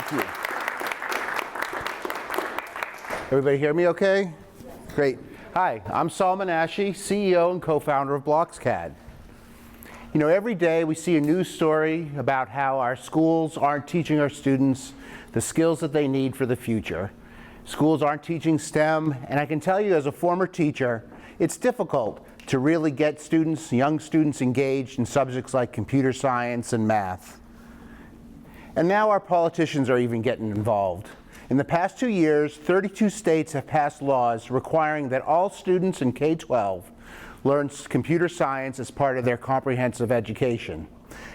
Thank you. Everybody hear me okay? Great. Hi, I'm Menashi, CEO and co-founder of BlocksCAD. You know, every day we see a news story about how our schools aren't teaching our students the skills that they need for the future. Schools aren't teaching STEM, and I can tell you as a former teacher, it's difficult to really get students, young students, engaged in subjects like computer science and math. And now our politicians are even getting involved. In the past 2 years, 32 states have passed laws requiring that all students in K-12 learn computer science as part of their comprehensive education.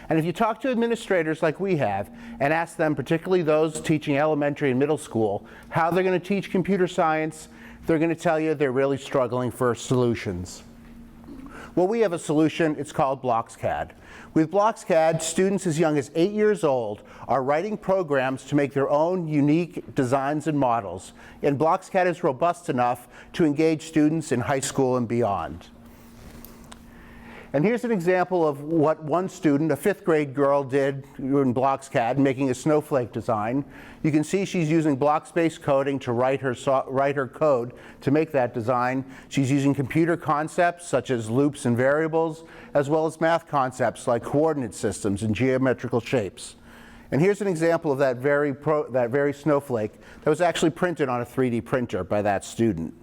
And if you talk to administrators like we have and ask them, particularly those teaching elementary and middle school, how they're going to teach computer science, they're going to tell you they're really struggling for solutions. Well, we have a solution. It's called BlocksCAD. With BlocksCAD, students as young as 8 years old are writing programs to make their own unique designs and models. And BlocksCAD is robust enough to engage students in high school and beyond. And here's an example of what one student, a 5th grade girl, did in BlocksCAD, making a snowflake design. You can see she's using blocks-based coding to write her code to make that design. She's using computer concepts such as loops and variables, as well as math concepts like coordinate systems and geometrical shapes. And here's an example of that very snowflake that was actually printed on a 3D printer by that student.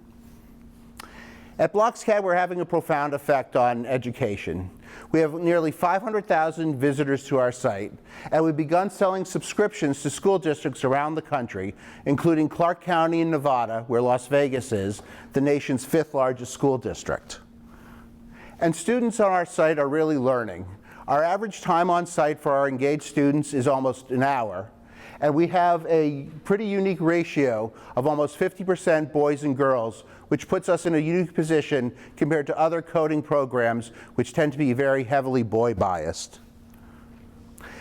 At BlocksCAD, we're having a profound effect on education. We have nearly 500,000 visitors to our site, and we've begun selling subscriptions to school districts around the country, including Clark County in Nevada, where Las Vegas is, the nation's 5th largest school district. And students on our site are really learning. Our average time on site for our engaged students is almost an hour. And we have a pretty unique ratio of almost 50% boys and girls, which puts us in a unique position compared to other coding programs, which tend to be very heavily boy-biased.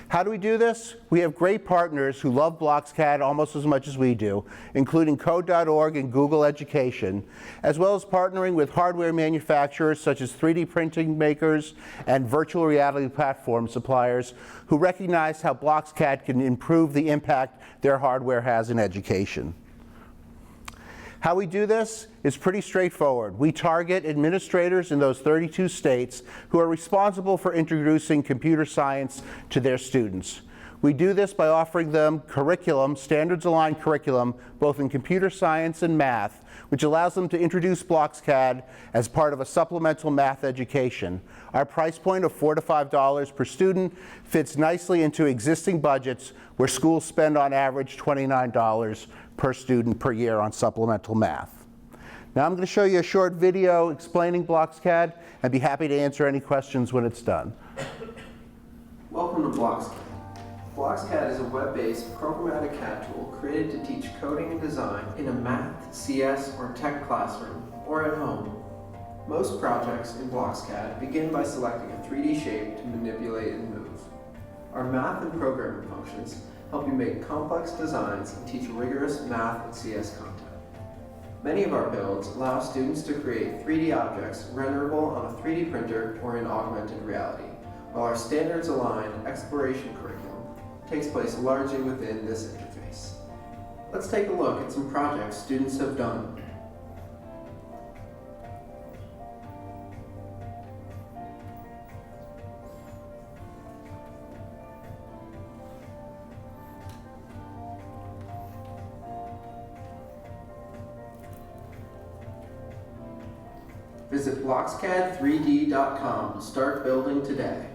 How do we do this? We have great partners who love BlocksCAD almost as much as we do, including Code.org and Google Education, as well as partnering with hardware manufacturers such as 3D printing makers and virtual reality platform suppliers who recognize how BlocksCAD can improve the impact their hardware has in education. How we do this is pretty straightforward. We target administrators in those 32 states who are responsible for introducing computer science to their students. We do this by offering them curriculum, standards-aligned curriculum, both in computer science and math, which allows them to introduce BlocksCAD as part of a supplemental math education. Our price point of $4 to $5 per student fits nicely into existing budgets where schools spend on average $29 per student per year on supplemental math. Now I'm going to show you a short video explaining BlocksCAD and be happy to answer any questions when it's done. Welcome to BlocksCAD. BlocksCAD is a web-based programmatic CAD tool created to teach coding and design in a math, CS, or tech classroom, or at home. Most projects in BlocksCAD begin by selecting a 3D shape to manipulate and move. Our math and programming functions help you make complex designs and teach rigorous math and CS content. Many of our builds allow students to create 3D objects renderable on a 3D printer or in augmented reality, while our standards-aligned exploration curriculum takes place largely within this interface. Let's take a look at some projects students have done. Visit BlocksCAD3D.com to start building today.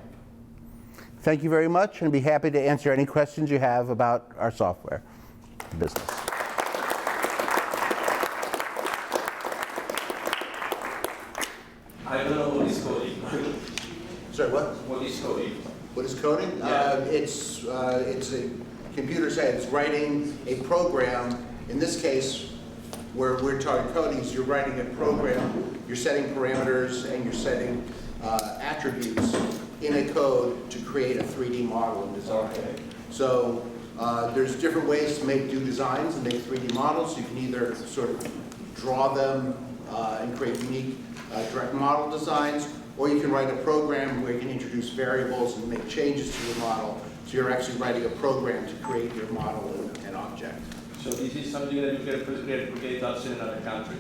Thank you very much, and I'd be happy to answer any questions you have about our software business. I don't know what is coding. Sorry, what? What is coding? What is coding? Yeah. It's a computer science, writing a program. In this case, where we're talking coding, is you're writing a program, you're setting parameters, and you're setting attributes in a code to create a 3D model and design. Okay. So there's different ways to do designs and make 3D models. You can either sort of draw them and create unique direct model designs, or you can write a program where you can introduce variables and make changes to the model So you're actually writing a program to create your model and object. So this is something that you can replicate also in another country.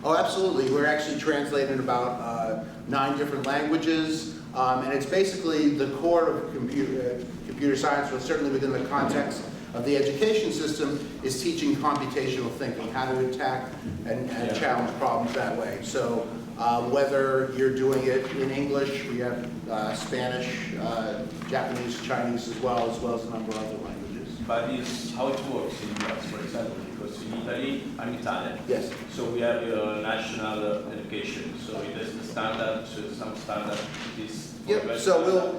Oh, absolutely. We're actually translating about 9 different languages, and it's basically the core of computer science, but certainly within the context of the education system, is teaching computational thinking, how to attack and challenge problems that way. So whether you're doing it in English, we have Spanish, Japanese, Chinese as well as a number of other languages. But it's how it works in US, for example, because in Italy, I'm Italian. Yes. So we have national education. So it is the standard, so some standard is. Yep, so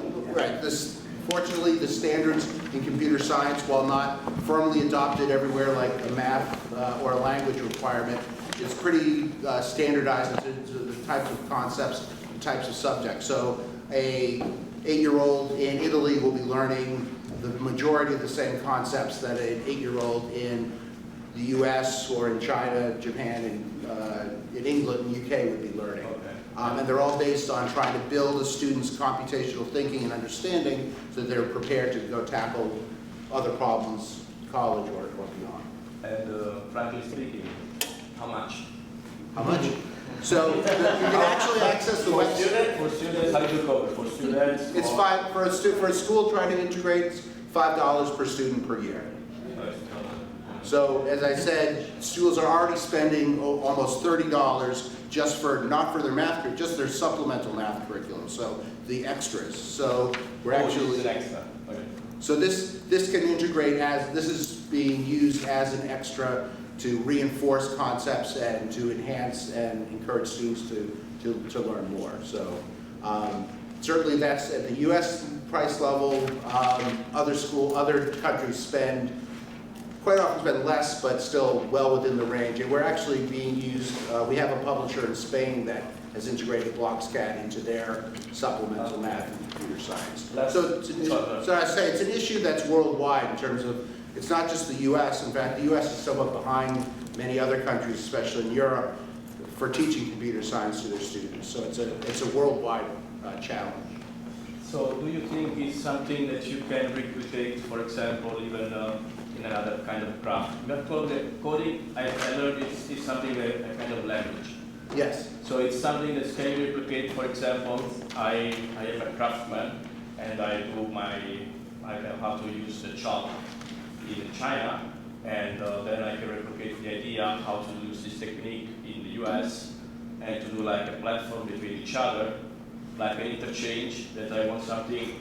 fortunately, the standards in computer science, while not firmly adopted everywhere like a math or a language requirement, is pretty standardized into the types of concepts, the types of subjects. So a 8-year-old in Italy will be learning the majority of the same concepts that an 8-year-old in the US or in China, Japan, and in England and UK would be learning. Okay. And they're all based on trying to build a student's computational thinking and understanding so that they're prepared to go tackle other problems, college or beyond. And frankly speaking, how much? How much? So you can actually access the website. For students, how do you cover? For students? It's $5 for a school trying to integrate. It's $5 per student per year. So as I said, schools are already spending almost $30 just for not for their math curriculum, just their supplemental math curriculum. So the extras. So we're actually extra. Okay. So this can integrate as this is being used as an extra to reinforce concepts and to enhance and encourage students to learn more. So certainly that's at the U.S. price level. Other countries quite often spend less, but still well within the range. And we're actually being used. We have a publisher in Spain that has integrated BlocksCAD into their supplemental math and computer science. So I say it's an issue that's worldwide in terms of. It's not just the U.S. In fact, the U.S. is somewhat behind many other countries, especially in Europe, for teaching computer science to their students. So it's a worldwide challenge. So do you think it's something that you can replicate, for example, even in another kind of craft? You have called it coding. I learned it's something a kind of language. Yes. So it's something that can you replicate. For example, I am a craftsman and I know how to use the chalk in China, and then I can replicate the idea how to use this technique in the US and to do like a platform between each other, like an interchange that I want something,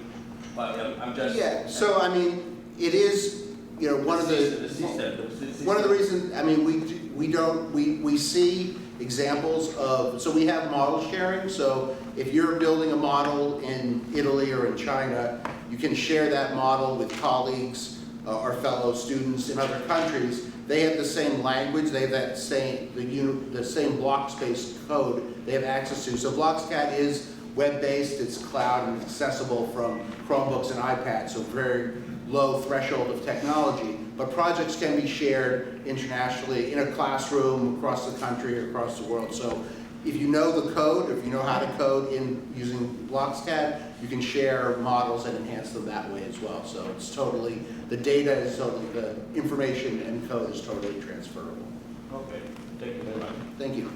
but I'm just... Yeah, so I mean, it is, you know, one of the reasons, I mean, we see examples of, so we have model sharing, so if you're building a model in Italy or in China, you can share that model with colleagues or fellow students in other countries. They have the same language, they have that the same blocks-based code they have access to. So BlocksCAD is web-based, it's cloud and accessible from Chromebooks and iPads, so very low threshold of technology. But projects can be shared internationally in a classroom, across the country, or across the world. So if you know the code, if you know how to code using BlocksCAD, you can share models and enhance them that way as well. So it's totally, the data is totally, the information and code is totally transferable. Okay, thank you very much. Thank you.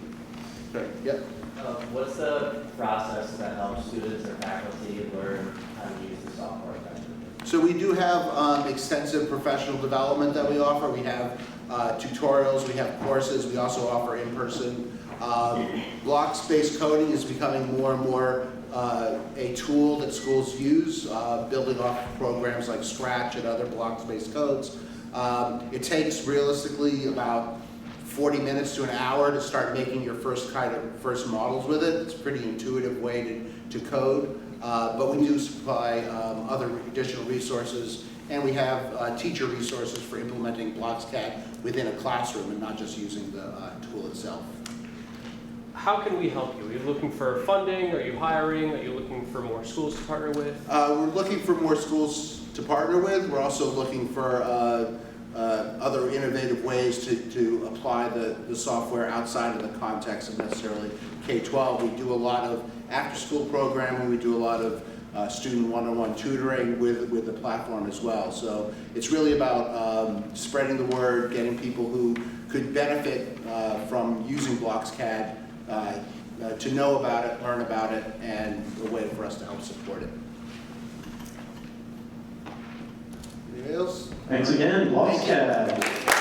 Great. Yep. What's the process that helps students or faculty learn how to use the software effectively? So we do have extensive professional development that we offer. We have tutorials, we have courses, we also offer in-person. Blocks-based coding is becoming more and more a tool that schools use, building off programs like Scratch and other blocks-based codes. It takes realistically about 40 minutes to an hour to start making your first models with it. It's a pretty intuitive way to code, but we do supply other additional resources, and we have teacher resources for implementing BlocksCAD within a classroom and not just using the tool itself. How can we help you? Are you looking for funding? Are you hiring? Are you looking for more schools to partner with? We're looking for more schools to partner with. We're also looking for other innovative ways to apply the software outside of the context of necessarily K-12. We do a lot of after-school programming. We do a lot of student one-on-one tutoring with the platform as well. So it's really about spreading the word, getting people who could benefit from using BlocksCAD to know about it, learn about it, and a way for us to help support it. Anything else? Thanks again, BlocksCAD.